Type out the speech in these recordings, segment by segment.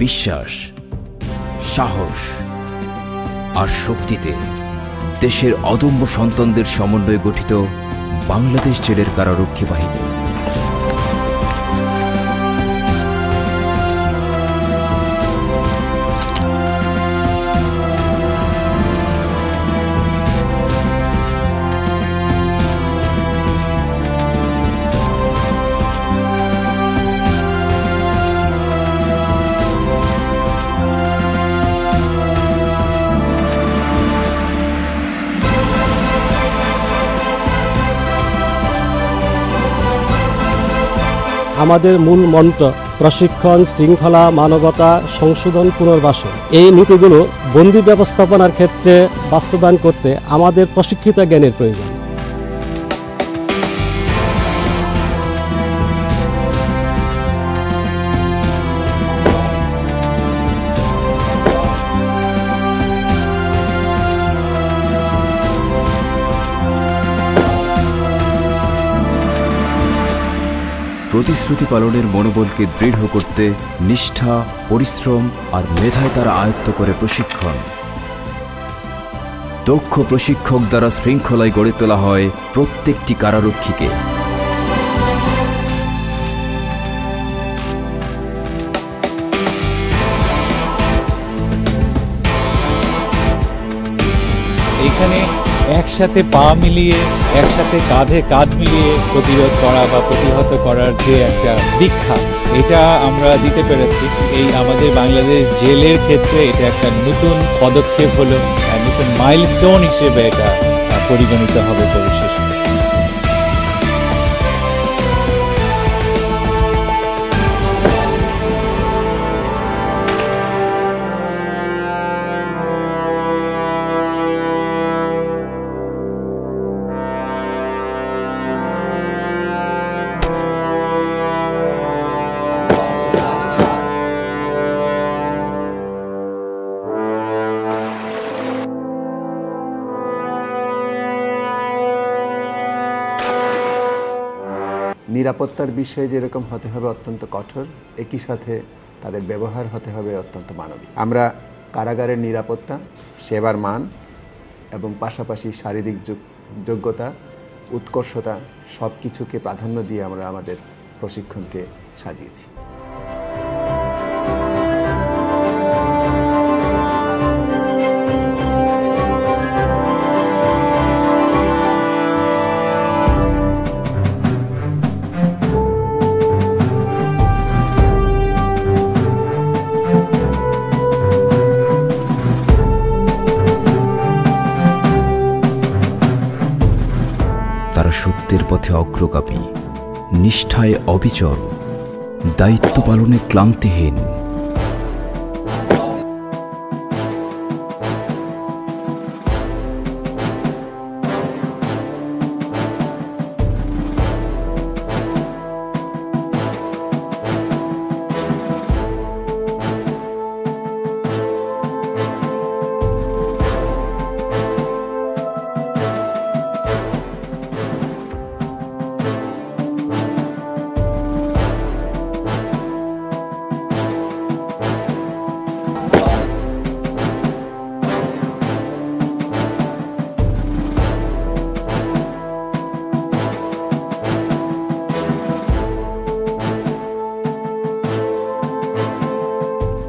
বিশ্বাস, সাহস আর শক্তিতে দেশের অদম্য সন্তানদের সমন্বয়ে গঠিত বাংলাদেশ জেলের কারারক্ষী বাহিনী। আমাদের মূল মন্ত্র প্রশিক্ষণ, শৃঙ্খলা, মানবতা, সংশোধন, পুনর্বাসন। এই নীতিগুলো বন্দি ব্যবস্থাপনার ক্ষেত্রে বাস্তবায়ন করতে আমাদের প্রশিক্ষিত জ্ঞানের প্রয়োজন। প্রতিশ্রুতি পালনের মনোবলকে দৃঢ় করতে নিষ্ঠা, পরিশ্রম আর মেধায় তারা আয়ত্ত করে প্রশিক্ষণ। দক্ষ প্রশিক্ষক দ্বারা শৃঙ্খলায় গড়ে তোলা হয় প্রত্যেকটি কারারক্ষীকে। এখানে একসাথে পা মিলিয়ে, একসাথে কাঁধে কাঁধ মিলিয়ে প্রতিরোধ করা বা প্রতিহত করার যে একটা দীক্ষা, এটা আমরা দিতে পেরেছি। এই আমাদের বাংলাদেশ জেলের ক্ষেত্রে এটা একটা নতুন পদক্ষেপ হলো, নতুন মাইলস্টোন হিসেবে এটা পরিগণিত হবে পরিশেষে। নিরাপত্তার বিষয়ে যেরকম হতে হবে অত্যন্ত কঠোর, একই সাথে তাদের ব্যবহার হতে হবে অত্যন্ত মানবিক। আমরা কারাগারের নিরাপত্তা, সেবার মান এবং পাশাপাশি শারীরিক যোগ্যতা, উৎকর্ষতা সব কিছুকে প্রাধান্য দিয়ে আমরা আমাদের প্রশিক্ষণকে সাজিয়েছি। তারা সত্যের পথে অগ্রগামী, নিষ্ঠায় অবিচল, দায়িত্ব পালনে ক্লান্তিহীন।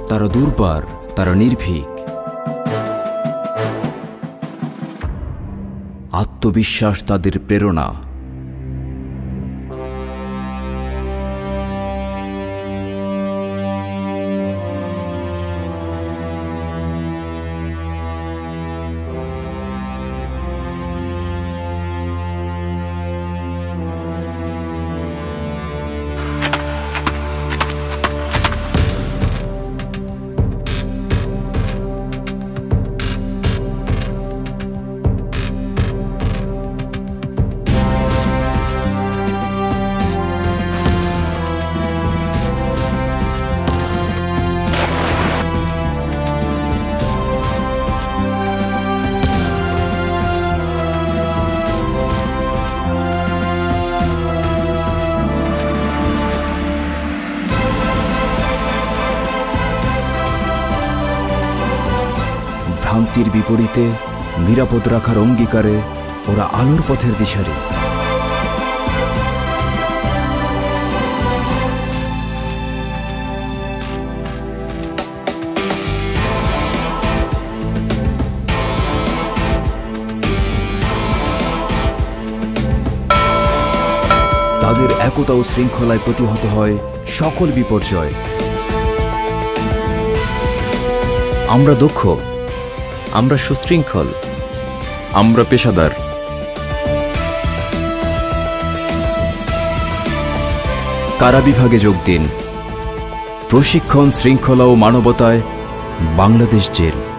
তারা দুর্বার, তারা নির্ভীক। আত্মবিশ্বাস তাদের প্রেরণা। ভ্রান্তির বিপরীতে নিরাপদ রাখার অঙ্গীকারে ওরা আলোর পথের দিশারি। তাদের একতা ও শৃঙ্খলায় প্রতিহত হয় সকল বিপর্যয়। আমরা দক্ষ, আমরা সুশৃঙ্খল, আমরা পেশাদার। কারা বিভাগে যোগ দিন। প্রশিক্ষণ, শৃঙ্খলা ও মানবতায় বাংলাদেশ জেল।